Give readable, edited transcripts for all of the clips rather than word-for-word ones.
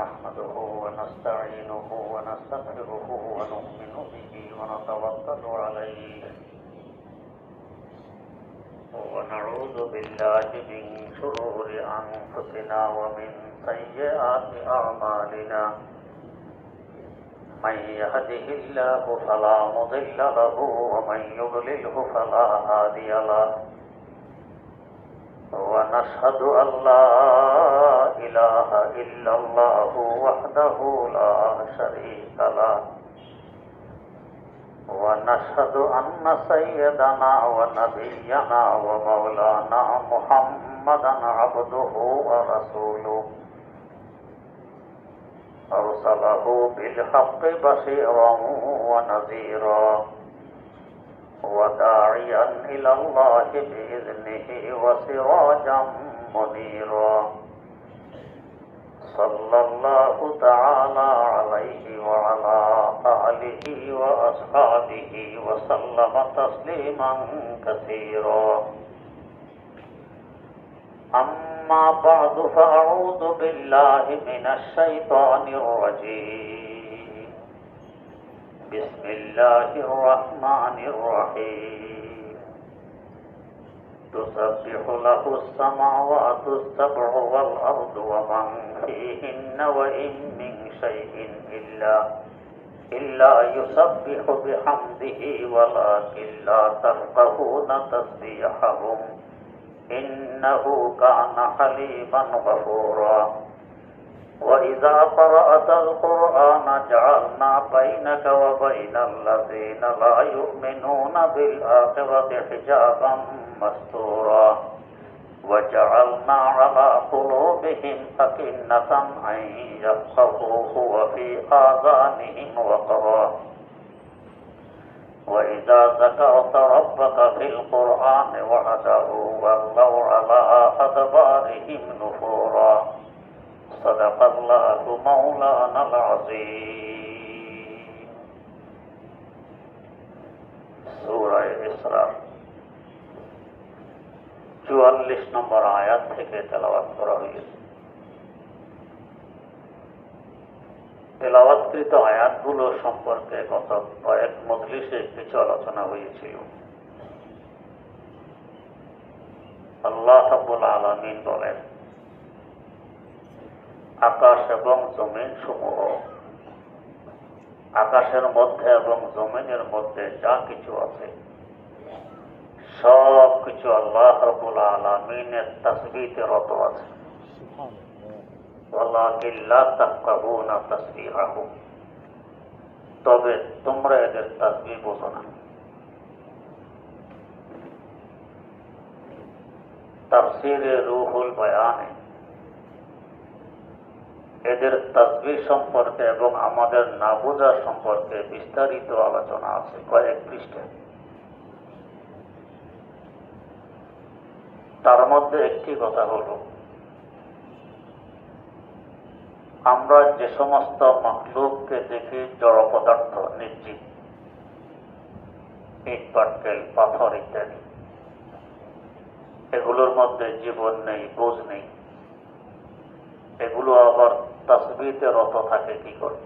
نحمده ونستعينه ونستغفره ونؤمن به ونتوكل عليه ونعوذ بالله من شرور أنفسنا ومن سيئات أعمالنا من يهده الله فلا مضل له ومن يضلله فلا هادي له ونشهد أن لا إله إلا الله وحده لا شريك له ونشهد أن سيدنا ونبينا ومولانا محمدا عبده ورسوله أرسله بالحق بشيرا ونذيرا وداعيا إلى الله بإذنه وسراجا منيرا صلى الله تعالى عليه وعلى آله وأصحابه وسلم تسليما كثيرا أما بعد فأعوذ بالله من الشيطان الرجيم بسم الله الرحمن الرحيم تسبح له السماوات السبع والأرض ومن فيهن وإن من شيء إلا يسبح بحمده ولكن لا تفقهون تسبيحهم إنه كان حليما غفورا وإذا قرأت القرآن جعلنا بينك وبين الذين لا يؤمنون بالآخرة حجابا مستورا وجعلنا على قلوبهم أكنة أن يفقهوه وفي آذانهم وقرا وإذا ذكرت ربك في القرآن وحده ولوا على أدبارهم نفورا صدق الله مولانا العظيم سورة إسراء 44 নম্বর আয়াত থেকে তেলাওয়াত করা হয়েছে। তেলাওয়াতকৃত আয়াতগুলো সম্পর্কে গত কয়েক মজলিসে কিছু আলোচনা হয়েছিল। আল্লাহ রাব্বুল আলামিন বলেন, আকাশ এবং জমিন সমূহ, আকাশের মধ্যে এবং জমিনের মধ্যে যা কিছু আছে সব কিছু আল্লাহ রাব্বুল আলামিনের তাসবিহে রত আছে। ওয়ালাকিন লা তাফকাহুনা তাসবিহাহুম, তবে তোমরা এদের তাসবিহ বোঝো না। তাফসীরে রুহুল বয়ানে এদের তাসবিহ সম্পর্কে এবং আমাদের না বোঝা সম্পর্কে বিস্তারিত আলোচনা আছে কয়েক পৃষ্ঠায়। তার মধ্যে একটি কথা হলো, আমরা যে সমস্ত মাখলুককে দেখি জড় পদার্থ, নির্জীব, ইট পাটকেল পাথর ইত্যাদি, এগুলোর মধ্যে জীবন নেই, বোঝ নেই, এগুলো আবার তাসবিহে রত থাকে কি করে?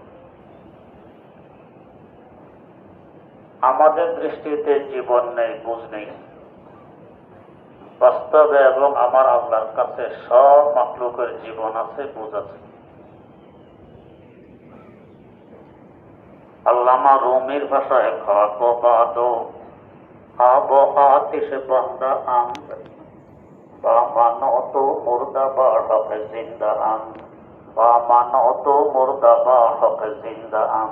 আমাদের দৃষ্টিতে জীবন নেই, বোঝ নেই, বাস্তবে এবং আমার আল্লাহর কাছে সব মাখলুকের জীবন আছে, বোঝ আছে। আল্লামা রুমির ভাষায় খাক বাদো আব আতিশ বান্দা আম বা মানো তো মুর্দা বা হকে জিন্দা আম বা মানো তো মুর্দা বা হকে জিন্দা আম।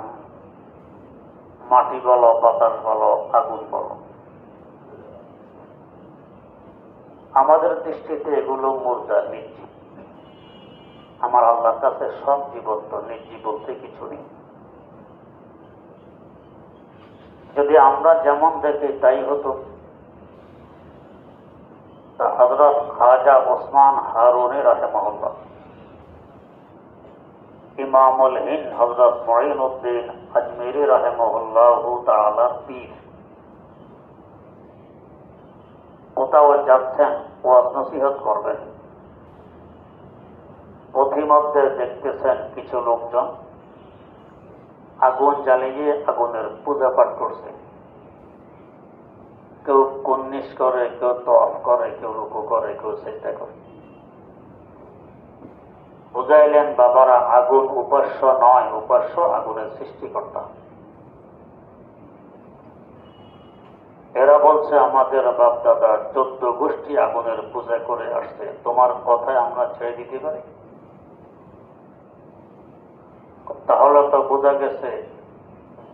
মাটি বলো, বাতাস বলো, আগুন বলো, আমাদের দৃষ্টিতে এগুলো মুর্দা, নির্জীব। আমার আল্লাহর কাছে সব জীবন্ত, নির্জীব বলতে কিছু নেই। যদি আমরা যেমন দেখি তাই হতো, তা হযরত খাজা ওসমান হারুনি রাহিমাহুল্লাহ, ইমামুল হিন্দ হযরত মুঈনুদ্দিন আজমিরি রাহিমাহুল্লাহু তাআলা পীর, কোথাও যাচ্ছেন, ওয়াজ নসিহত করবেন, পথিমধ্যে দেখতেছেন কিছু লোকজন আগুন জ্বালিয়ে আগুনের পূজা পাঠ করছে। কেউ কুন্নিশ করে, কেউ তওয়াফ করে, কেউ রুকু করে, কেউ সিজদা করে। বুঝাইলেন বাবারা, আগুন উপাস্য নয়, উপাস্য আগুনের সৃষ্টিকর্তা। এরা বলছে আমাদের বাপ দাদা 14 গোষ্ঠী আগুনের পূজা করে আসছে, তোমার কথায় আমরা ছেড়ে দিতে পারি? তাহলে তো বোঝা গেছে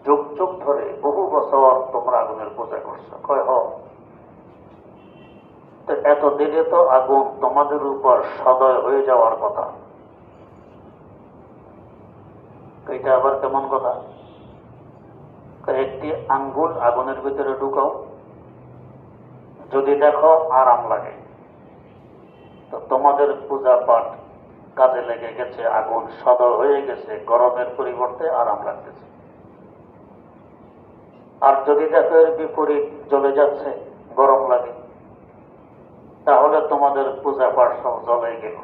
যুগ যুগ ধরে বহু বছর তোমরা আগুনের পূজা করছো। কয় হ, তো এতদিনে তো আগুন তোমাদের উপর সদয় হয়ে যাওয়ার কথা। এটা আবার কেমন কথা? একটি আঙ্গুল আগুনের ভিতরে ঢুকাও, যদি দেখো আরাম লাগে, তো তোমাদের পূজা পাঠ কাজে লেগে গেছে, আগুন সদয় হয়ে গেছে, গরমের পরিবর্তে আরাম লাগতেছে। আর যদি দেখো এর বিপরীত জ্বলে যাচ্ছে, গরম লাগে, তাহলে তোমাদের পূজা পাঠ সব জ্বলে গেল।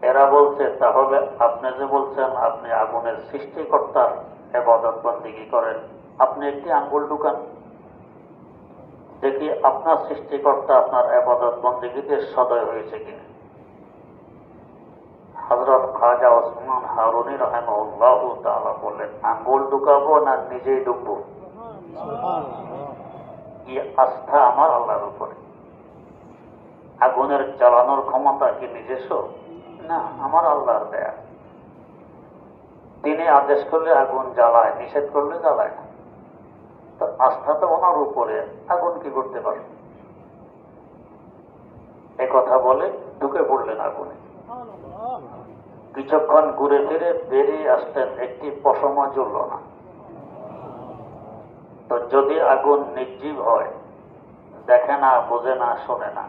এরা বলছে তাহলে আপনি যে বলছেন আপনি আগুনের সৃষ্টিকর্তার ইবাদত বন্দেগী করেন, আপনি একটি আঙ্গুল ঢুকান, দেখি আপনার সৃষ্টিকর্তা আপনার ইবাদত বন্দেগীতে সদয় হয়েছে কিনা। হযরত খাজা ওসমান হারুনি রাহিমাহুল্লাহু তাআলা বললেন, আঙ্গুল ঢুকাবো না নিজেই ঢুকবো? কি আস্থা আমার আল্লাহর উপরে! আগুনের জ্বালানোর ক্ষমতা কি নিজস্ব? না, আমার আল্লাহর দেয়া। তিনি আদেশ করলে আগুন জ্বালায়, নিষেধ করলে জ্বালায় না। তো আস্থা তো ওনার উপরে, আগুন কি করতে পারে? একথা বলে ঢুকে পড়লেন আগুনে। কিছুক্ষণ ঘুরে ফিরে বেরিয়ে আসলেন, একটি পশমও জ্বলল না। তো যদি আগুন নির্জীব হয়, দেখে না, বোঝে না, শোনে না,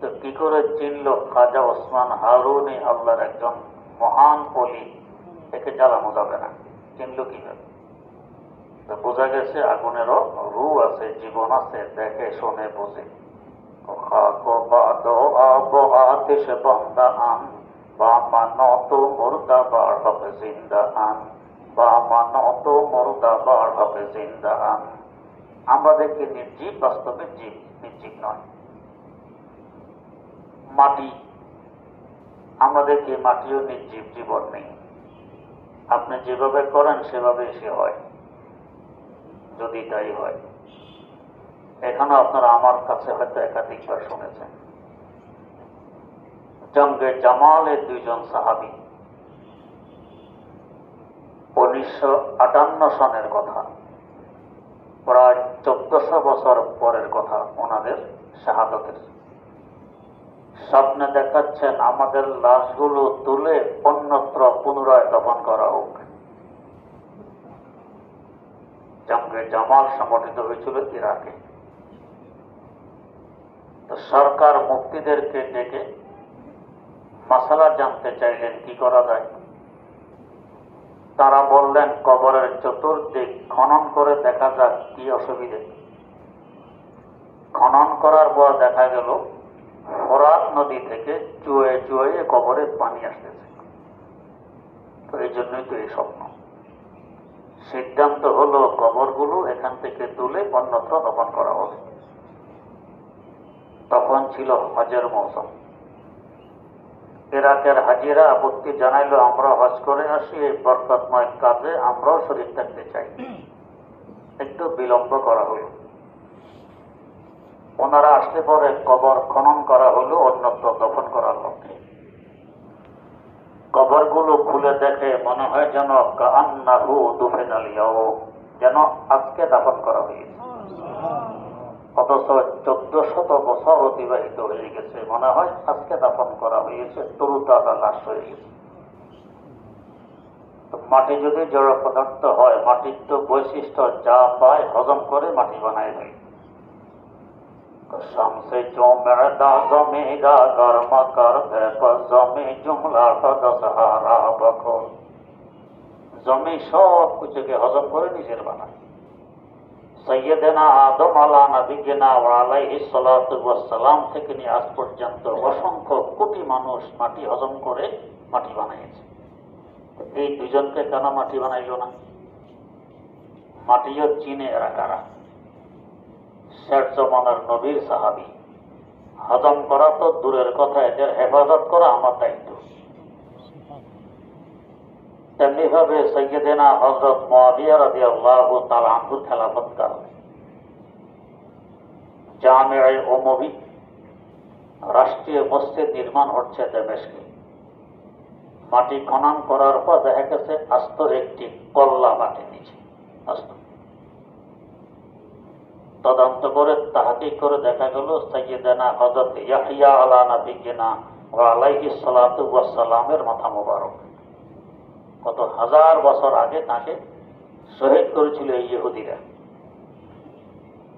তো কি করে চিনল খাজা ওসমান হারুনি আল্লাহর একজন মহান ওলি, একে জ্বালানো যাবে না? চিনল কিভাবে? তো বোঝা গেছে আগুনেরও রূহ আছে, জীবন আছে, দেখে শোনে বোঝে। আতিশ বান্দা আন বা মানত মুর্দা বার হবে জিন্দা আন, বা মানত মুর্দা বার হবে জিন্দা আন। আমরা দেখি নির্জীব, বাস্তবে জীব, নির্জীব নয়। মাটি, আমরা দেখি মাটিও নির্জীব, জীবন নেই। আপনি যেভাবে করেন সেভাবে সে হয়, যদি তাই হয়। এখানে আপনারা আমার কাছে হয়তো একাধিকবার শুনেছেন, জঙ্গে জামালের 2 জন সাহাবী, 1958 সনের কথা, প্রায় 1400 বছর পরের কথা ওনাদের শাহাদতের। স্বপ্নে দেখাচ্ছেন আমাদের লাশগুলো তুলে অন্যত্র পুনরায় দফন করা হোক। জঙ্গে জামাল সংগঠিত হয়েছিল ইরাকে। তো সরকার মুফতিদেরকে ডেকে মাসালা জানতে চাইলেন কি করা যায়। তারা বললেন কবরের চতুর্দিক খনন করে দেখা যাক কি অসুবিধে। খনন করার পর দেখা গেল ফোরাত নদী থেকে চুয়ে চুয়ে কবরে পানি আসতেছে। তো এই জন্যই তো এই স্বপ্ন। সিদ্ধান্ত হলো কবরগুলো এখান থেকে তুলে অন্যত্র দফন করা হবে। তখন ছিল হজের মৌসুম। ইরাকের হাজিরা আপত্তি জানাইলো, আমরা হজ করে আসি, এই বরকতময় কাজে আমরাও শরীর থাকতে চাই। একটু বিলম্ব করা হলো। ওনারা আসলে পরে কবর খনন করা হলো অন্যত্র দফন করার লক্ষ্যে। কবরগুলো খুলে দেখে মনে হয় যেন কান্নাহু দুফিনাল ইয়াউম, যেন আজকে দাফন করা হয়েছে। অথচ 1400 বছর অতিবাহিত হয়ে গেছে, মনে হয় আজকে দাফন করা হয়েছে, তরুতাজা লাশ হয়ে গেছে। মাটি যদি জড় পদার্থ হয়, মাটির তো বৈশিষ্ট্য যা পায় হজম করে মাটি বানায় দেয়। শামসে জমেদা জমেগা গরমা কর জমে জুমলা দশহারা বকর। জমি সব কিছুকে হজম করে নিজের বানায়। সৈয়দনা আদম আলা নবিয়িনা ওয়া আলাইহিস সালাতু ওয়াস সালাম থেকে নিয়ে আজ পর্যন্ত অসংখ্য কোটি মানুষ মাটি হজম করে মাটি বানিয়েছে। এই দুজনকে কেন মাটি বানাইল না? মাটিও চিনে এরা কারা? শেষ জমানার নবীর সাহাবী। হজম করা তো দূরের কথা, এদের হেফাজত করা আমার দায়িত্ব। তেমনি ভাবে সৈয়দনা হযরত মুআবিয়া রাদিয়াল্লাহু তাআলা আনহুর খেলাফতকাল জামিয়ে উমাবী রাষ্ট্রীয় মসজিদ নির্মাণ হচ্ছে দামেস্কে। মাটি খনন করার পর দেখা গেছে আস্ত একটি কল্লা মাটি নিচে আস্ত। তদন্ত করে তাহকিক করে দেখা গেল সৈয়দনা হযরত ইয়াহইয়া আলা নবিয়িনা ওয়া আলাইহিস সালাতু ওয়াস সালামের মাথা মোবারক কত হাজার বছর আগে তাকে শহীদ করেছিল এই ইহুদিরা।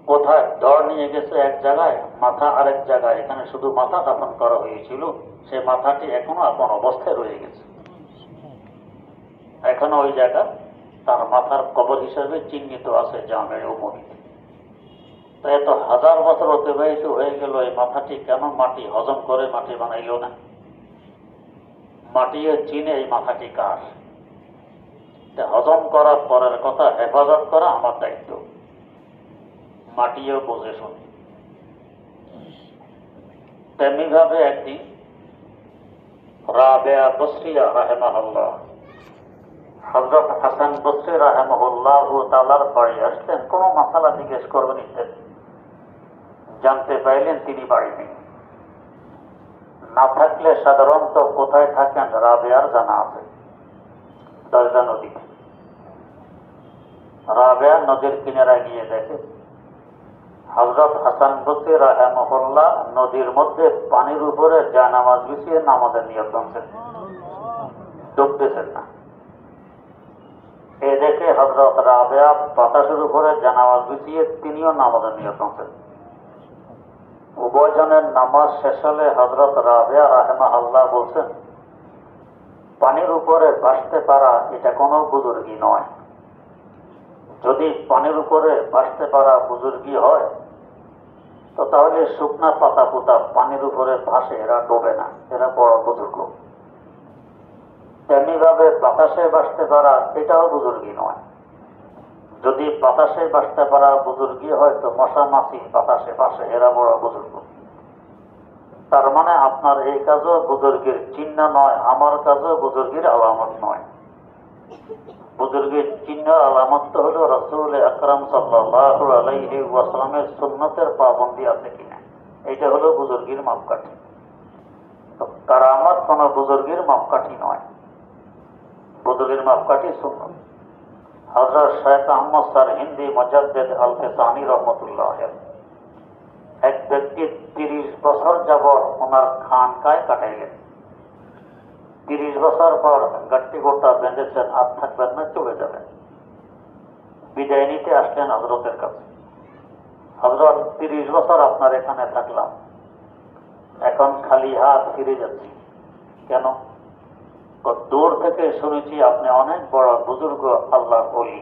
কোথায় দড় নিয়ে গেছে এক জায়গায়, মাথা আরেক জায়গায়, এখানে শুধু মাথা দাফন করা হয়েছিল, সে মাথাটি এখনো আপন অবস্থায় রয়ে গেছে। এখনো ওই জায়গা তার মাথার কবর হিসেবে চিহ্নিত আছে জামিয়ে উমাবীতে। তো এত হাজার বছর অতিবাহিত হয়ে গেল, এই মাথাটি কেন মাটি হজম করে মাটি বানাইল না? মাটিও চিনে এই মাথাটি কার। হজম করার পরের কথা, হেফাজত করা আমার দায়িত্ব। মাটিও বোঝে শুনে। তেমনি ভাবে একদিন রাবেয়া বসরিয়া রাহিমাহুল্লাহ হযরত হাসান বসরি রাহিমাহুল্লাহু তাআলার বাড়ি আসলেন, কোন মাসালা জিজ্ঞেস করবেন ইত্যাদি। জানতে পাইলেন তিনি বাড়ি নেই। না থাকলে সাধারণত কোথায় থাকেন রাবেয়ার জানা আছে, দরজা নদীতে। রাবেয়া নদীর কিনারা গিয়ে দেখে হযরত হাসান বসরি রাহিমাহুল্লাহ নদীর মধ্যে পানির উপরে জায়নামাজ বিছিয়ে নামাজের নিয়ত করছেন, ডুবতেছেন না। এ দেখে হযরত রাবেয়া বাতাসের উপরে জায়নামাজ বিছিয়ে তিনিও নামাজের নিয়ত করছেন। উভয়জনের নামাজ শেষ হলে হযরত রাবেয়া রাহিমাহুল্লাহ বলছেন, পানির উপরে ভাসতে পারা এটা কোনো বুজুর্গি নয়। যদি পানির উপরে ভাসতে পারা বুজুর্গি হয় তো তাহলে শুকনা পাতা পুতা পানির উপরে ভাসে, এরা ডোবে না, এরা বড় বুজুর্গ। তেমনি ভাবে বাতাসে ভাসতে পারা এটাও বুজুর্গি নয়। যদি বাতাসে ভাসতে পারা বুজুর্গি হয় তো মশা মাছি বাতাসে ভাসে, এরা বড় বুজুর্গ। তার মানে আপনার এই কাজও বুজুর্গের চিহ্ন নয়, আমার কাজও বুজুর্গের আলামত নয়। বুজুর্গের চিহ্ন আলামত তো হলো রাসূল আকরাম সাল্লাল্লাহু আলাইহি ওয়াসাল্লামের সুন্নতের পাবন্দি আছে কিনা, এটা হলো বুজুর্গের মাপকাঠি। তো কারামত কোন বুজুর্গের মাপকাঠি নয়, বুজুর্গের মাপকাঠি সুন্নত। হযরত শেখ আহমদ সারহিন্দি মুজাদ্দিদ আল-ফিসানি রাহমাতুল্লাহ এক ব্যক্তি 30 বছর যাবৎ ওনার খানকায় কাটাইলেন। 30 বছর পর গাট্টি গোটা বেঁধেছেন, আর থাকবেন না, চলে যাবেন। বিদায় নিতে আসলেন হযরতের কাছে। হযরত, 30 বছর আপনার এখানে থাকলাম, এখন খালি হাত ফিরে যাচ্ছি। কেন? দূর থেকে শুনেছি আপনি অনেক বড় বুজুর্গ আল্লাহর ওলি।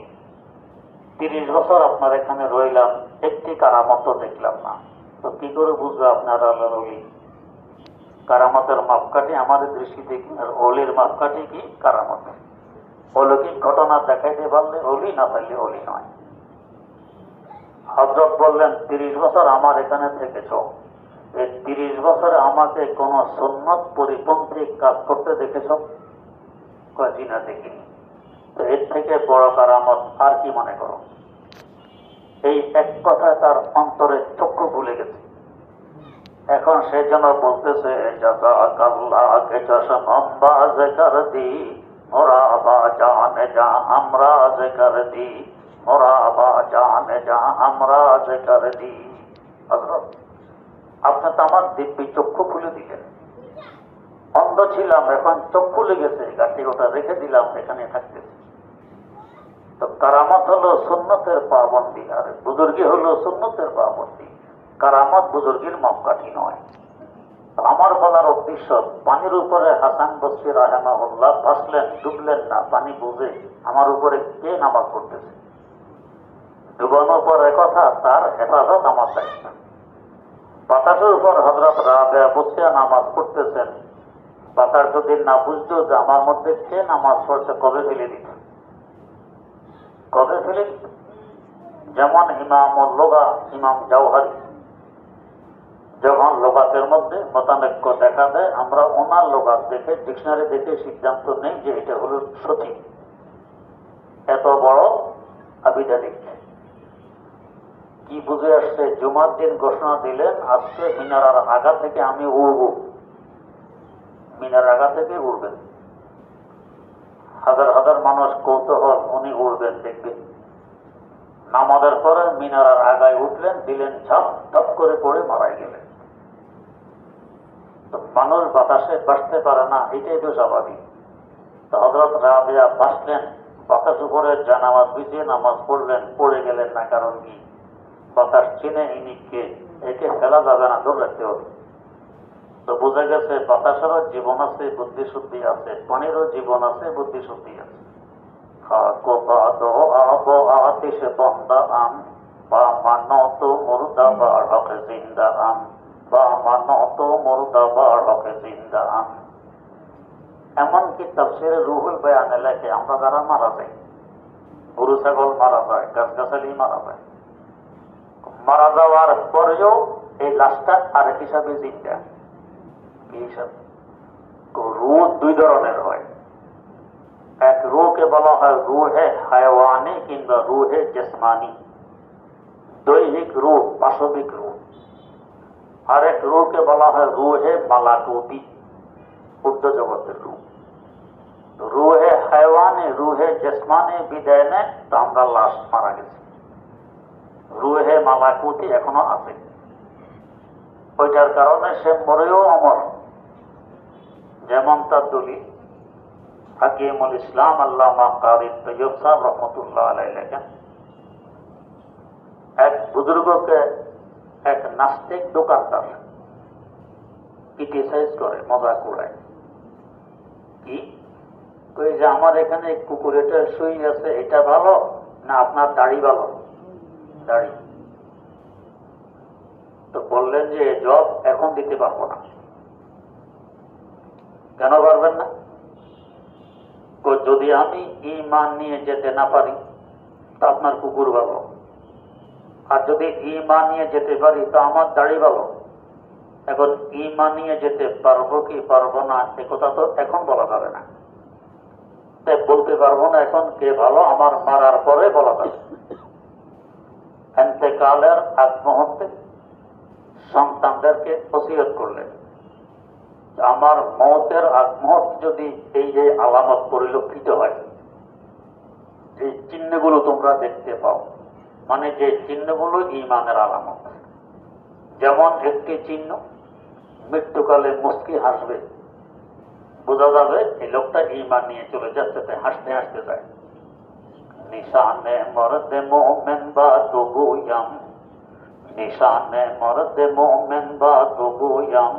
30 বছর আপনার এখানে রইলাম, একটি কারামত দেখলাম না, তো কি করে বুঝবে আপনার আল্লাহর ওলি? কারামতের মাপকাঠি আমাদের দৃষ্টিতে কি, আর ওলির মাপকাঠি কি? কারামত। অলৌকিক ঘটনা দেখাইতে পারলে ওলি, না পারলে ওলি নয়। হযরত বললেন, 30 বছর আমার এখানে থেকেছ, এই 30 বছরে আমাকে কোন সুন্নত পরিপন্থী কাজ করতে দেখেছ? জি না, দেখিনি। তো এর থেকে বড় কারামত আর কি মনে করো? এই এক কথায় তার অন্তরে চক্ষু ভুলে গেছে। এখন সে যেন বলতেছে, আপনি তো আমার দিব্যি চক্ষু খুলে দিলেন। অন্ধ ছিলাম, এখন চোখ খুলে গেছে, গাঠি গোটা রেখে দিলাম, এখানে থাকতেছে। তো কারামত হলো সুন্নতের পাবন্দি, আর বুজুর্গি হলো সুন্নতের পাবন্দি। কারামত বুজুর্গির মাপকাঠি নয়। আমার বলার উদ্দেশ্য, পানির উপরে হাসান বসরি রাহিমাহুল্লাহ ভাসলেন, ডুবলেন না, পানি বুঝে আমার উপরে কে নামাজ পড়তেছে? ডুবানোর পরে কথা, তার হেফাজত আমার দায়িত্ব। বাতাসের উপর হযরত রাবেয়া বসে নামাজ পড়তেছেন, বাতাস যদি না বুঝতো যে আমার মধ্যে কে নামাজ পড়ছে, কবে ফেলে দিত, কবে ফেলে দিত। যেমন ইমামুল লুগা ইমাম জাওহারি যখন লোগাতের মধ্যে মতানৈক্য দেখা দেয়, আমরা ওনার লোগাত দেখে, ডিকশনারি দেখে সিদ্ধান্ত নেই যে এটা হলো সঠিক। এত বড় আবিধানিক কি বুঝে আসছে, জুমার দিন ঘোষণা দিলেন আজকে মিনারার আগা থেকে আমি উড়ব, মিনার আগা থেকে উড়বেন, হাজার হাজার মানুষ কৌতূহল, উনি উড়বেন দেখবেন। নামাজের পরে মিনারার আগায় উঠলেন, দিলেন ঝাপ, ঝপ করে পড়ে মারা গেলেন। তো মানুষ বাতাসে বাঁচতে পারে না, এটাই তো স্বাভাবিক। তো হযরত রাবেয়া বাঁচলেন, বাতাস উপরে জানামাজ বিছিয়ে নামাজ পড়লেন, পড়ে গেলেন না, কারণ কি? বাতাস চিনে ইনিকে, একে ফেলা যাবে না, ধরে রাখতে হবে। তো বোঝা গেছে বাতাসেরও জীবন আছে, বুদ্ধি শুদ্ধি আছে, পানিরও জীবন আছে, বুদ্ধি শুদ্ধি আছে। খাকো বাদো আব আতিশ বন্দা আম বা মানত মুর্দা বাড়ক জিন্দা আম বা মানত মুর্দা বাড়ক জিন্দা আম। এমনকি তাফসীরে রুহুল বয়ানে লেখে, আমরা যারা মারা যাই, গরু ছাগল মারা যায়, গাছগাছালি মারা যায়, মারা যাওয়ার পরেও এই লাশটা আরেক হিসাবে জিন্দা। কি হিসাবে? রূহ দুই ধরনের হয়। এক রূহকে বলা হয় রূহে হায়ওয়ানি কিংবা রূহে জিসমানি, দৈহিক রূহ, পাশবিক রূহ। আরেক রূহকে বলা হয় রূহে মালাকুতি, ঊর্ধ্ব জগতের রূহ। রূহে হায়ওয়ানি, রূহে জিসমানি বিদায় নেয়, তো আমরা লাশ মারা গেছি। রূহে মালাকুতি এখনো আছে, ওইটার কারণে সে মরেও অমর। যেমন তার দলিল হাকিমুল ইসলাম আল্লামা কারি তৈয়ব সাহেব রহমতুল্লাহ আলাইহি লেখেন, এক বুজুর্গকে এক নাস্তিক দোকানদার ক্রিটিসাইজ করে, মজাক উড়ায়। কি কই যে আমার এখানে কুকুরেটার শুই আছে, এটা ভালো না আপনার দাড়ি ভালো? দাড়ি। তো বললেন যে জব এখন দিতে পারবো না। কেন পারবেন না? যদি আমি ঈমান নিয়ে যেতে না পারি তো আপনার কুকুর ভালো, আর যদি ঈমান নিয়ে যেতে পারি তো আমার দাড়ি ভালো। এখন ঈমান নিয়ে যেতে পারবো কি পারবো না এ কথা তো এখন বলা যাবে না, তাই বলতে পারবো না এখন কে ভালো, আমার মারার পরে বলা যাবে। এতেকালের আগ মুহূর্তে সন্তানদেরকে ওসিয়ত করলেন, আমার মওতের আগ মুহূর্তে যদি এই যে আলামত পরিলক্ষিত হয়, যে চিহ্নগুলো তোমরা দেখতে পাও, মানে যে চিহ্নগুলো ঈমানের আলামত। যেমন একটি চিহ্ন, মৃত্যুকালে মুস্কি হাসবে, বোঝা যাবে এই লোকটা ঈমান নিয়ে চলে যাচ্ছে, তাই হাসতে হাসতে যায়। নিশানে মরদে মুমিন বা দুগুয়াম, নিশানে মরদে মুমিন বা দুগুয়াম,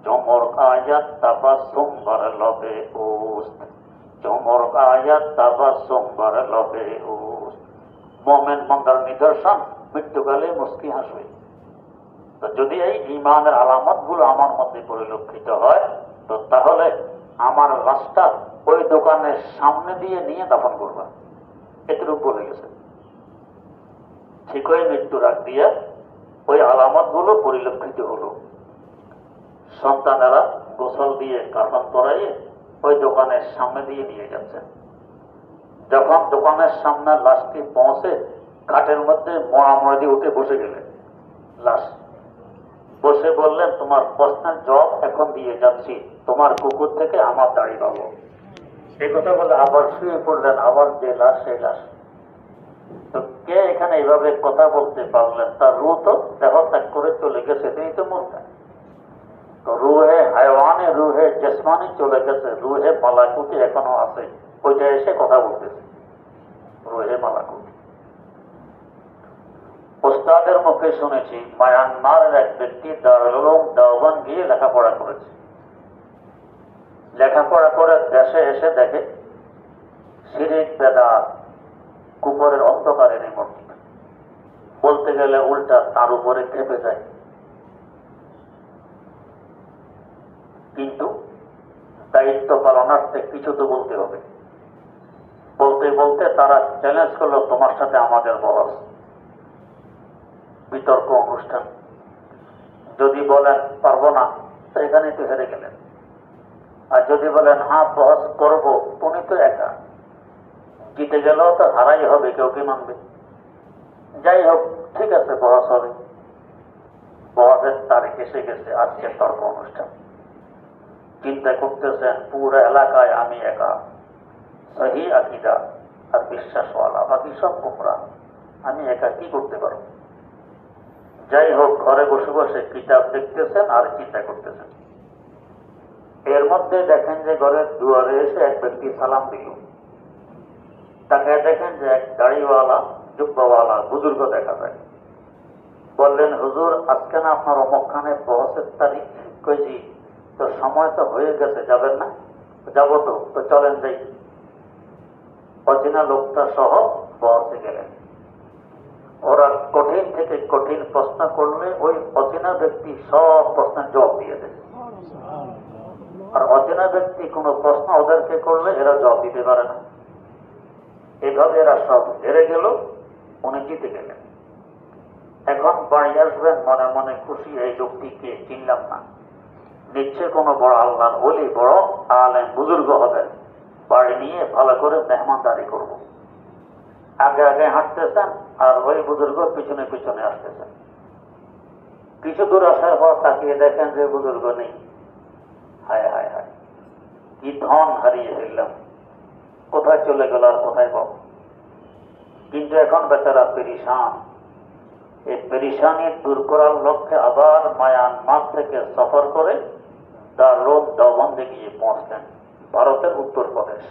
চমর আয়াত তাবাসসুম বার লবে উস্ত, চমর আয়াত তাবাসসুম বার লবে উস্ত। মুমিন বান্দার নিদর্শন মৃত্যুকালে মুস্কি হাসবে। তো যদি এই ঈমানের আলামত গুলো আমার মধ্যে পরিলক্ষিত হয়, তো তাহলে আমার লাশটা ওই দোকানের সামনে দিয়ে নিয়ে দাফন করবা, এতটুকু বলে গেছে। ঠিক ওই মৃত্যুর আগ দিয়ে ওই আলামত গুলো পরিলক্ষিত হলো। সন্তানেরা গোসল দিয়ে কাফন পরাইয়ে ওই দোকানের সামনে দিয়ে নিয়ে যাচ্ছেন। যখন দোকানের সামনে লাশটি পৌঁছে, খাটের মধ্যে মোড়ামুড়ি দিয়ে উঠে বসে গেলেন লাশ। বসে বললেন, তোমার প্রশ্নের জবাব এখন দিয়ে যাচ্ছি, তোমার কুকুর থেকে আমার দাড়ি পাবো। এই কথা বলে আবার শুয়ে পড়লেন, আবার যে লাশ সেই লাশ। তো কে এখানে এইভাবে কথা বলতে পারলেন? তার রূহ তো দেহ ত্যাগ করে চলে গেছে, তিনি তো মুর্দা। তো রুহে হায়ওয়ানে, রুহে জিসমানি চলে গেছে, রুহে মালাকুতি এখনো আছে, ওইটা এসে কথা বলতেছে, রুহে মালাকুতি। ওস্তাদের মুখে শুনেছি, মায়ানমারের এক ব্যক্তি দারুল উলুম দেওবন্দ গিয়ে লেখাপড়া করেছে। লেখাপড়া করে দেশে এসে দেখে শিরিক বেদাত কুফরের অন্ধকারে নিমজ্জিত। বলতে গেলে উল্টা তার উপরে খেপে যায়। কিন্তু দায়িত্ব পালনার্থে কিছু তো বলতে হবে। বলতে বলতে তারা চ্যালেঞ্জ করলো, তোমার সাথে আমাদের বহস, বিতর্ক অনুষ্ঠান। যদি বলেন পারবো না, তো এখানে তো হেরে গেলেন। আর যদি বলেন হ্যাঁ বহস করবো, উনি তো একা, জিতে গেলেও তো হারাই হবে, কেউ কি মানবে? যাই হোক, ঠিক আছে, বহস হবে। বহসের তারিখ এসে গেছে, আজকে তর্ক অনুষ্ঠান। চিন্তা করতেছেন পুরো এলাকায় আমি একা, সহি আকিদা আর বিশ্বাসওয়ালা, বাকি সব গুমরা, আমি একা কি করতে পারব? যাই হোক, ঘরে বসে বসে কিতাব দেখতেছেন আর চিন্তা করতেছেন। এর মধ্যে দেখেন যে ঘরের দুয়ারে এসে এক ব্যক্তি সালাম দিল। তাকে দেখেন যে এক দাড়িওয়ালা জুব্বাওয়ালা বুজুর্গ দেখা যায়। বললেন, হুজুর আজকে না আপনার অমুকখানে বহসের তারিখ? কইছি, তো সময় তো হয়ে গেছে, যাবেন না? যাবো তো, তো চলেন যাই। অচেনা লোকটা সহ বহসে গেলেন। ওরা কঠিন থেকে কঠিন প্রশ্ন করলে ওই অচেনা ব্যক্তি সব প্রশ্নের জবাব দিয়ে দেয়। আর অচেনা ব্যক্তি কোনো প্রশ্ন ওদেরকে করলে এরা জবাব দিতে পারে না। এভাবে এরা সব হেরে গেল, উনি জিতে গেলেন। এখন বাড়ি আসবেন মনে মনে খুশি, এই লোকটিকে চিনলাম না, নিশ্চয় কোনো বড় আল্লাহর ওলি, বড় আলেম বুজুর্গ হবেন, বাড়ি নিয়ে ভালো করে মেহমানদারি করব। আগে আগে হাঁটতেছেন আর ওই বুজুর্গ পিছনে পিছনে আসতেছেন। কিছু দূর আসার পর তাকিয়ে দেখেন যে বুজুর্গ নেই। হায় হায় হায়, কি ধন হারিয়ে ফেললাম, কোথায় চলে গেল আর কোথায় পাব? কিন্তু এখন বেচারা পেরিশান। এই পেরিশানি দূর করার লক্ষ্যে আবার মায়ানমার থেকে সফর করে দারুল দেওবন্দে গিয়ে পৌঁছলেন, ভারতের উত্তরপ্রদেশ।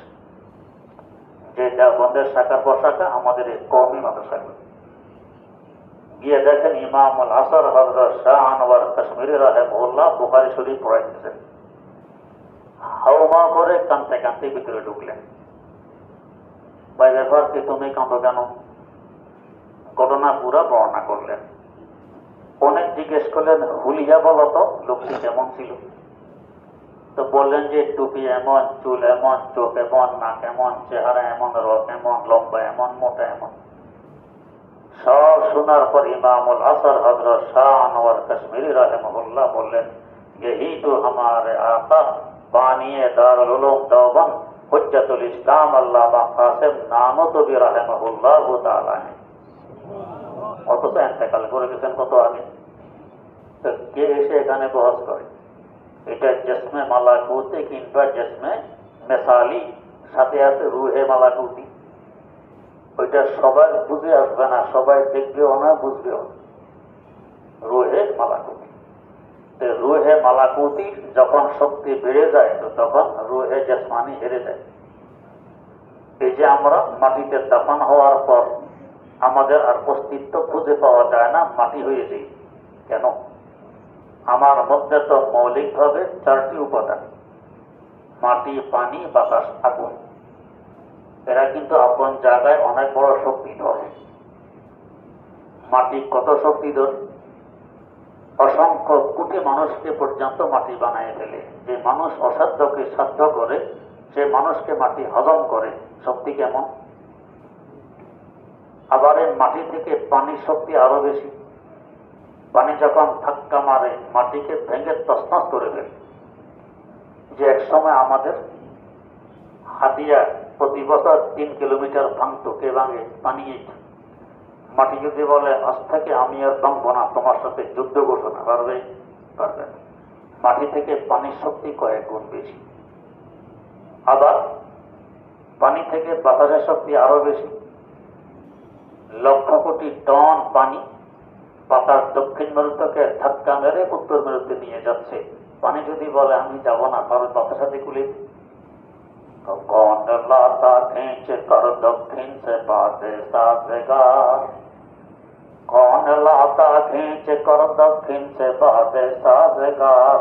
যে দেওবন্দের শাখা প্রশাখা আমাদের এই কওমি মাদ্রাসাগুলো। গিয়ে দেখেন ইমাম আল আসর হযরত শাহ আনোয়ার কাশ্মীরি রাহিমাহুল্লাহ বুখারী শরীফ পড়াইতেছেন। হাওমা করে কাঁদতে কাঁদতে ভিতরে ঢুকলেন। ভাই ব্যাপার কি, তুমি কাঁদো কেন? ঘটনা পুরা বর্ণনা করলেন। অনেক জিজ্ঞেস করলেন, হুলিয়া বলো তো, লোকটি কেমন ছিল? তো বললেন যে টুপি এমন, চুল এমন, চোখ এমন, নাক এমন, চেহারা এমন, রক এমন, লম্বা এমন, মোটা এমন। সব শোনার পর ইমামুল আসর হযরত শাহ আনোয়ার কাশ্মীরি রাহিমাহুল্লাহ বললেন, यही तो हमारे आका बानिए दारुल उलूम देवबंद हुज्जतुल इस्लाम अल्लामा कासिम नानतबी রাহিমাহুল্লাহ তাআলা। অথচ ইন্তেকাল করে গেছেন কত আগে। তো কে এসে এখানে বহস করে? এটা জিসমে মালাকুতি কিংবা জিসমে মেসালি, সাথে আছে রুহে মালাকুতি। ওইটা সবাই বুঝে আসবে না, সবাই দেখবেও না, বুঝবেও না। রুহে মালাকুতি, রুহে মালাকুতি যখন শক্তি বেড়ে যায় তো তখন রুহে জিসমানি হেরে যায়। এই যে আমরা মাটিতে দাফন হওয়ার পর আমাদের আর অস্তিত্ব খুঁজে পাওয়া যায় না, মাটি হয়ে যায়। কেন? আমার মধ্যে তো মৌলিকভাবে চারটি উপাদান, মাটি, পানি, বাতাস, আগুন। এরা কিন্তু আপন জায়গায় অনেক বড় শক্তিধর। মাটি কত শক্তিধর? অসংখ্য কোটি মানুষকে পর্যন্ত মাটি বানায় ফেলে। যে মানুষ অসাধ্যকে সাধ্য করে, সে মানুষকে মাটি হজম করে। শক্তি কেমন? আবার এই মাটি থেকে পানির শক্তি আরো বেশি। পানি যখন ধাক্কা মারে মাটিকে ভেঙে তছনছ করে ফেলে। যে এক সময় আমাদের হাতিয়া প্রতি বছর 3 কিলোমিটার ভাঙতো, কে ভাঙে? পানি। মাটি যদি বলে আজ থেকে আমি আর ভাঙবো না, তোমার সাথে যুদ্ধ ঘোষণা পারবে? পারবে না। মাটি থেকে পানির শক্তি কয়েক গুণ বেশি। আবার পানি থেকে বাতাসের শক্তি আরো বেশি। লক্ষ কোটি টন পানি বাতাস দক্ষিণ মেরুতে ধাক্কা মেরে উত্তর মেরুতে নিয়ে যাচ্ছে। পানি যদি বলে আমি যাব না, কারণ বাতাস সাথে কুলে कौन लाता खींच कर दक्षिण से बाते साजेगार, कौन लाता खींच कर दक्षिण से बाते साजेगार,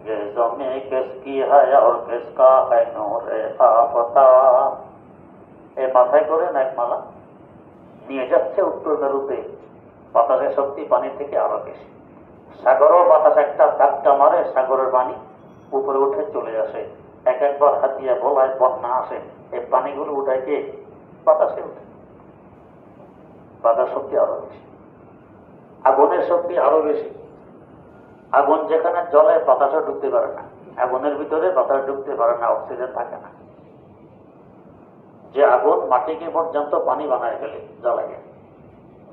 ये ज़मीं किसकी है और किसका है नूरे आफताब। এই মাথায় করে এক মালা নিয়ে যাচ্ছে উত্তর মেরুতে, বাতাসের শক্তি পানির থেকে আরো বেশি। সাগরও বাতাস একটা ধাক্কা মারে, সাগরের পানি উপরে উঠে চলে আসে। এক একবার হাতিয়া বলায় বন্যা আসে, এই পানিগুলো উঠায় কে? বাতাসে উঠে। বাতাস শক্তি আরো বেশি। আগুনের শক্তি আরো বেশি। আগুন যেখানে জ্বলে বাতাসও ঢুকতে পারে না, আগুনের ভিতরে বাতাস ঢুকতে পারে না, অক্সিজেন থাকে না। যে আগুন মাটিকে পর্যন্ত পানি বানায় ফেলে জ্বালায়,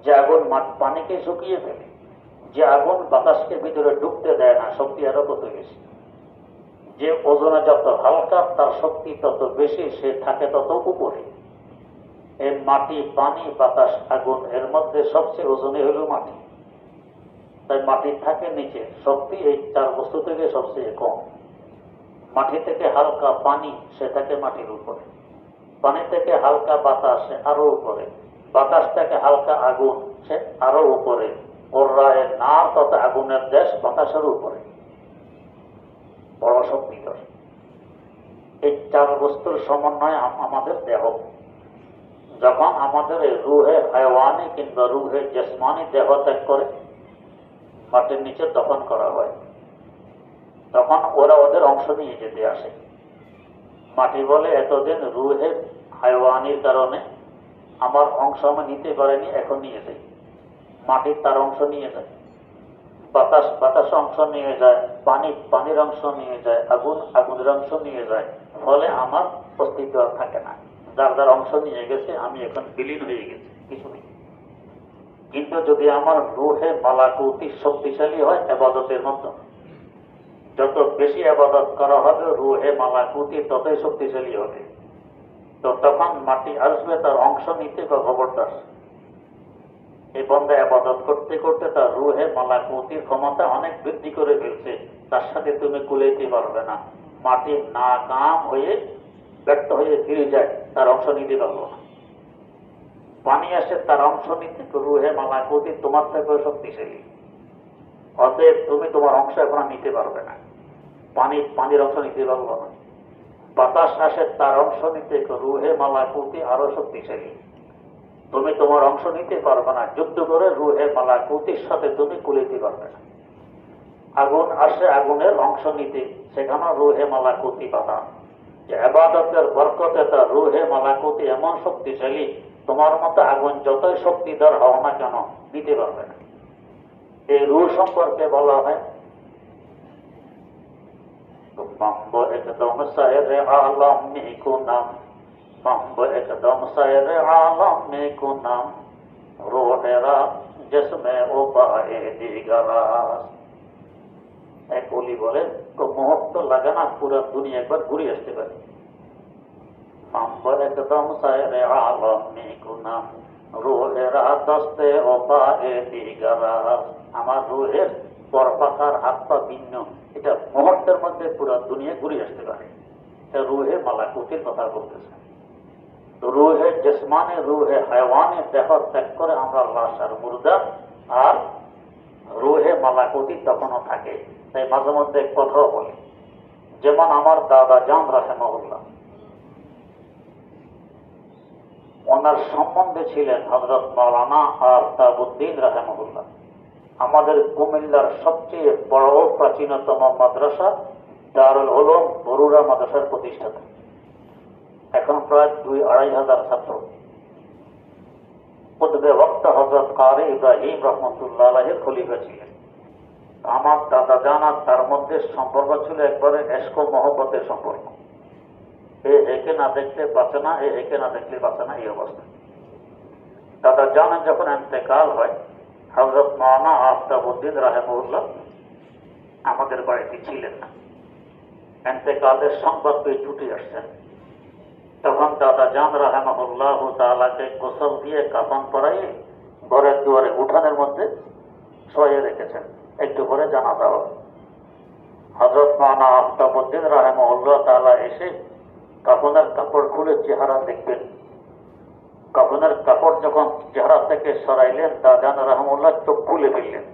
যে আগুন পানিকে শুকিয়ে ফেলে, যে আগুন বাতাসকে ভিতরে ঢুকতে দেয় না, শক্তি আরো কত বেশি। যে ওজনে যত হালকা তার শক্তি তত বেশি, সে থাকে তত উপরে। এই মাটি, পানি, বাতাস, আগুন এর মধ্যে সবচেয়ে ওজনে হলো মাটি। তাই মাটি থাকে নিচে, শক্তি এই চার বস্তু থেকে সবচেয়ে কম। মাটি থেকে হালকা পানি, সে থাকে মাটির উপরে। পানি থেকে হালকা বাতাস, সে আরো উপরে। বাতাস থেকে হালকা আগুন, সে আরো উপরে। ওরায় না তথা আগুনের দেশ বাতাসের উপরে। বড় শক্তিধর। এই চার বস্তুর সমন্বয় আমাদের দেহ। যখন আমাদের রুহে হায়ওয়ানি কিংবা রুহে জেসমানি দেহ ত্যাগ করে মাটির নিচে দফন করা হয়, তখন ওরা ওদের অংশ নিয়ে যেতে আসে। মাটি বলে, এতদিন রুহে হায়ওয়ানির কারণে আমার অংশ আমি নিতে পারিনি, এখন নিয়ে যাই। মাটি তার অংশ নিয়ে যায়, বাতাস বাতাস অংশ নিয়ে যায়, পানি পানির অংশ নিয়ে যায়, আগুন আগুনের অংশ নিয়ে যায়। ফলে আমার অস্তিত্ব আর থাকে না। যার যার অংশ নিয়ে গেছে, আমি এখন বিলীন হয়ে গেছি, কিছু নেই। কিন্তু যদি আমার রুহে মালাকুতি শক্তিশালী হয় ইবাদতের মাধ্যমে, যত বেশি ইবাদত করা হবে রুহে মালাকুতি ততই শক্তিশালী হবে। তো তখন মাটি আসবে তার অংশ নিতে বা খবরদার। এই বন্দা ইবাদত করতে করতে তার রুহে মালাকুতির ক্ষমতা অনেক বৃদ্ধি করে ফেলছে, তার সাথে তুমি কুলাইতে পারবে না। মাটি নাকাম হয়ে ব্যর্থ হয়ে ফিরে যায়, তার অংশ নিতে পারবো না। পানি আসে তার অংশ নিতে, রুহে মালাকুতি তোমার থেকেও শক্তিশালী। অতএব তুমি তোমার অংশ এখন নিতে পারবে না, পানির অংশ নিতে পারবো না। বাতাস আসে তার অংশ নিতে, রুহে মালাকুতি আরো শক্তিশালী। তুমি তোমার অংশ নিতে পারবে না, যুদ্ধ করে রুহে মালাকুতির সাথে তুমি কুলাইতে পারবে না। আগুন আসে আগুনের অংশ নিতে, সেখানে রুহে মালাকুতি বাধা। যে ইবাদতের বরকতে তার রুহে মালাকুতি এমন শক্তিশালী, তোমার মতো আগুন যতই শক্তিধর হও না কেন নিতে পারবে না। এই রূহ সম্পর্কে বলা হয় মাম্ব একদম সায়রে আলম নেকু নাম, মাম্ব একদম সায়রে আলম নেকু নাম, রোহেরা জিসমে ও পায়ে দিগারাস। এক ওলি বলেন, তো মুহূর্ত লাগে না, পুরো দুনিয়া একবার ঘুরে আসতে পারে। মাম্ব একদম সায়রে আলম নেকু নাম, রোহেরা দস্তে ও পায়ে দিগারাস। আমার রুহের পরপাকার হাত পা ভিন্ন, এটা মুহূর্তের মধ্যে পুরো দুনিয়া ঘুরে আসতে পারে। এটা রুহে মালাকুতির কথা বলতেছে। তো রুহে জিসমানে রুহে হায়ওয়ানে দেহ ত্যাগ করে আমরা লাশ আর মুর্দা, আর রুহে মালাকুতি তখনও থাকে। তাই মাঝে মধ্যে কথাও বলি, যেমন আমার দাদা জান রাহিমাহুল্লাহ, ওনার সম্বন্ধে ছিলেন হযরত মাওলানা আফতাবউদ্দিন রাহিমাহুল্লাহ, আমাদের কুমিল্লার সবচেয়ে বড় প্রাচীনতম মাদ্রাসা দারুল উলুম বরুড়া মাদ্রাসার প্রতিষ্ঠাতা। এখন প্রায় 2-2.5 ছাত্র। কুতুবে ওয়াক্ত হযরত কারি ইব্রাহিম রাহমাতুল্লাহ আলাইহির খলিফা ছিলেন। আমার দাদা জানা তার মধ্যে সম্পর্ক ছিল একবারে এশক ও মহব্বতের সম্পর্ক। একে না দেখলে বাঁচে না, একে না দেখলে বাঁচে না, এই অবস্থা। দাদা জানা যখন ইন্তেকাল হয়, হযরত মাওলানা আফতাবউদ্দিন রাহিমাহুল্লাহ আমাদের বাড়িতে ছিলেন না। ইন্তেকালের সংবাদ পেয়ে ছুটে আসছেন। তখন দাদা জান রাহিমাহুল্লাহ তাআলাকে গোসল দিয়ে কাফন পরাইয়ে ঘরের দুয়ারে উঠানের মধ্যে শোয়ে রেখেছেন, একটু পরে জানাজা হবে। হযরত মাওলানা আফতাবউদ্দিন রাহিমাহুল্লাহ তাআলা এসে কাফনের কাপড় খুলে চেহারা দেখবেন। কাফনের কাপড় যখন চেহারা থেকে সরাইলেন, দাদা রাহিমাহুল্লাহ চোখ খুলে ফেললেন।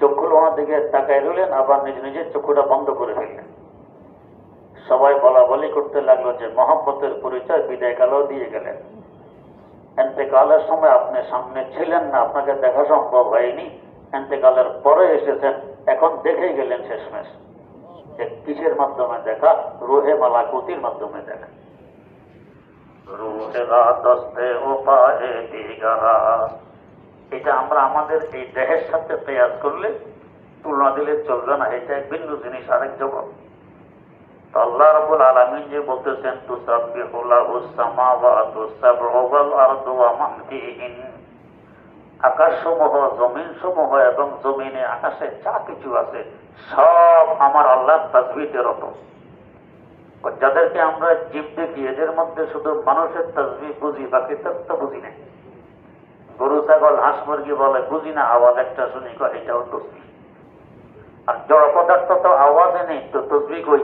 চোখ খুলে ওনার দিকে তাকাই রইলেন, আবার নিজ নিজের চোখটা বন্ধ করে ফেললেন। সবাই বলা বলি করতে লাগলো যে মহব্বতের পরিচয় বিদায় কালেও দিয়ে গেলেন। এন্তেকালের সময় আপনি সামনে ছিলেন না, আপনাকে দেখা সম্ভব হয়নি, এন্তেকালের পরে এসেছেন, এখন দেখে গেলেন শেষমেশ। যে কিসের মাধ্যমে দেখা? রুহে মালাকুতির মাধ্যমে দেখা। রুহেরা দস্তে উপায়ে দিগারা, এটা আমরা আমাদের এই দেহের সাথে পেয়াজ করলে তুলনা দিলে চলবে না, এটা এক ভিন্ন জিনিস, আরেক জগৎ। আল্লাহ রাব্বুল আলামিন যে বলতেছেন তুসাব্বিহু লাহুস সামাওয়াতু সাব'উ ওয়াল আরদু ওয়া মান ফীহিন, আকাশসমূহ, জমিনসমূহ এবং জমিনে আকাশে যা কিছু আছে সব আমার আল্লাহর তাসবিহে রত। যাদেরকে আমরা জীব দেখি এদের মধ্যে শুধু মানুষের তাসবিহ বুঝি, বাকি তো বুঝি না। গরু, ছাগল, হাঁস, মুরগি বলে বুঝি না, আওয়াজ একটা শুনি কয় এটাও তসবিহ। আর জড় পদার্থ তো আওয়াজে নেই, তো তসবিহ কই?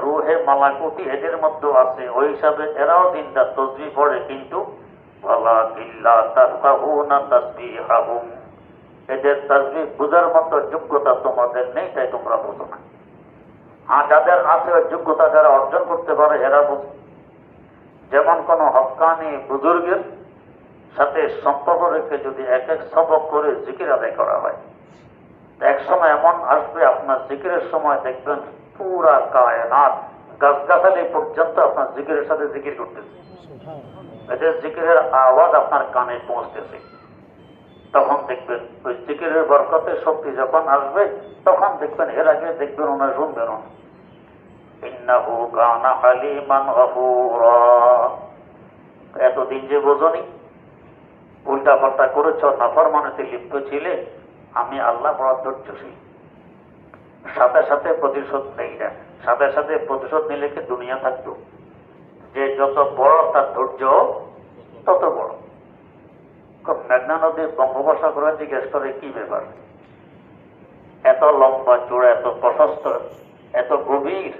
রুহে মালাকুতি এদের মধ্যে আছে, ওই হিসাবে এরাও দিনটা তসবিহ পড়ে, কিন্তু এদের তাসবিহ বুঝার মতো যোগ্যতা তোমাদের নেই, তাই তোমরা বুঝো না। আর যাদের আছে ওই যোগ্যতা যারা অর্জন করতে পারে এরা বুঝে। যেমন কোন হক্কানি বুজুর্গের সাথে সম্পর্ক রেখে যদি এক এক সবক করে জিকির আদায় করা হয়, এক সময় এমন আসবে আপনার জিকিরের সময় দেখবেন পুরা কায়নাত, গাছগাছালি পর্যন্ত আপনার জিকিরের সাথে জিকির করতেছে, এদের জিকিরের আওয়াজ আপনার কানে পৌঁছতেছে। তখন দেখবেন ওই জিকিরের বরকতে শক্তি যখন আসবে, তখন দেখবেন এর আগে দেখবেন ওনার শুনবেন না। ইন্নাহু কানা হালিমান গফুরা। এতদিন যে বোঝনি, উল্টা পাল্টা করেছ, নাফরমানিতে লিপ্ত ছিলে, আমি আল্লাহ বড় ধৈর্যশীল, সাথে সাথে প্রতিশোধ নেই না। সাথে সাথে প্রতিশোধ নিলে কি দুনিয়া থাকতো? যে যত বড় তার ধৈর্য তত বড়। মেঘনা নদীর বঙ্গোপসাগরে জিজ্ঞেস করে কি ব্যাপার, এত লম্বা চূড়া, এত প্রশস্ত, এত গভীর,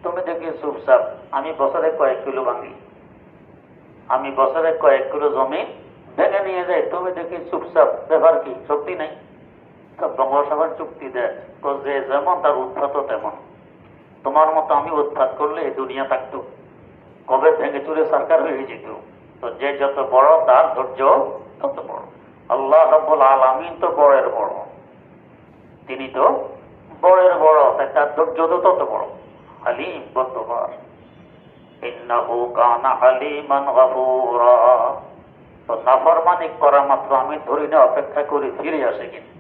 তুমি দেখি চুপচাপ। আমি বছরে কয়েক কিলো ভাঙি, আমি বছরে কয়েক কিলো জমি ভেঙে নিয়ে যাই, তুমি দেখি চুপচাপ, ব্যাপার কি? শক্তি নেই? বঙ্গোপসাগর চুক্তি দেয়, তো যে যেমন তার উৎপাত তেমন। তোমার মতো আমি উৎপাত করলে এই দুনিয়া থাকতো, কবে ভেঙে চুরে সরকার হয়ে যেত। তো যে যত বড় তার ধৈর্য তত বড়। আল্লাহ রাব্বুল আলামিন তো বড়ের বড়, তিনি তো বড়ের বড়, তাই তার ধৈর্য তো তত বড়। হালিম বর্তমান, ইন্নাহু কানা হালিমান গফুরা। তো নাফরমানি করা মাত্র আমি ধরি না, অপেক্ষা করি ফিরে আসে কিনা,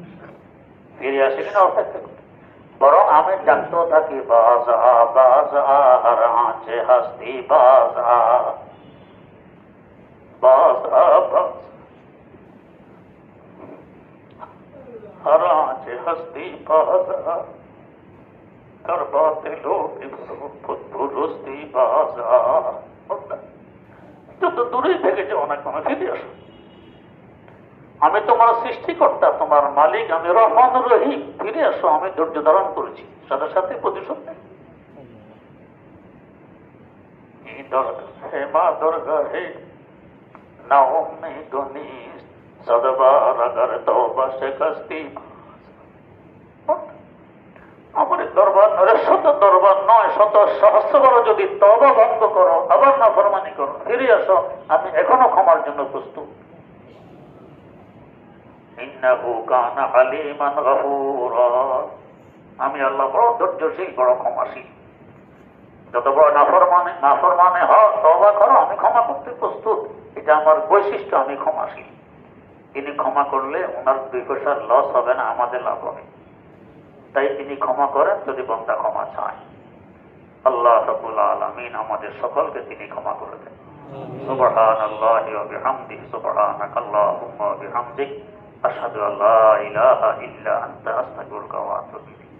ফিরে আসে কিনা অপেক্ষা করি। বরং আমি জানতে থাকি বাজা বাজা হার আঁচে হাসতি বাজা বাজা বাজা হার আঁচে হাসতি বাজা করবাতে লোক ফুরুস্তি বাজা। যত দূরেই থেকেছে অনেক মনে ফিরে আসো। আমি তোমার সৃষ্টিকর্তা, তোমার মালিক, আমি রহমান রহিম, ফিরে আসো। আমি ধৈর্য ধারণ করেছি, সাথে সাথে প্রতিশোধ নেই। হে মা দুর্গা হে নাম নেই ধনী সদবার আগার তওবা শেখাস্তি। আমার দরবার নয়, শত দরবার নয়, শত সহস্রবার যদি তওবা ভঙ্গ করো, আবার নাফরমানি করো, ফিরে আসো, আমি এখনো ক্ষমার জন্য প্রস্তুত। ইন্নাহু কানা হালিমান গফুরা। আমি আল্লাহ বড় ধৈর্যশীল, বড় ক্ষমাশীল। যত বড় নাফরমানে হও, তওবা করো, আমি ক্ষমা করতে প্রস্তুত। এটা আমার বৈশিষ্ট্য, আমি ক্ষমাশীল। তিনি ক্ষমা করলে ওনার 2 পয়সার লস হবে না, আমাদের লাভ হবে। তাই তিনি ক্ষমা করেন যদি বান্দা ক্ষমা চায়। আল্লাহ রাব্বুল আলামিন আমাদের সকলকে তিনি ক্ষমা করে দেন। সুবহানাল্লাহি ওয়া বিহামদিহি, সুবহানাকাল্লাহুম্মা ওয়া বিহামদিক, আশহাদু আল্লা ইলাহা ইল্লা আনতা, আস্তাগফিরুকা ওয়া আতুবু ইলাইক।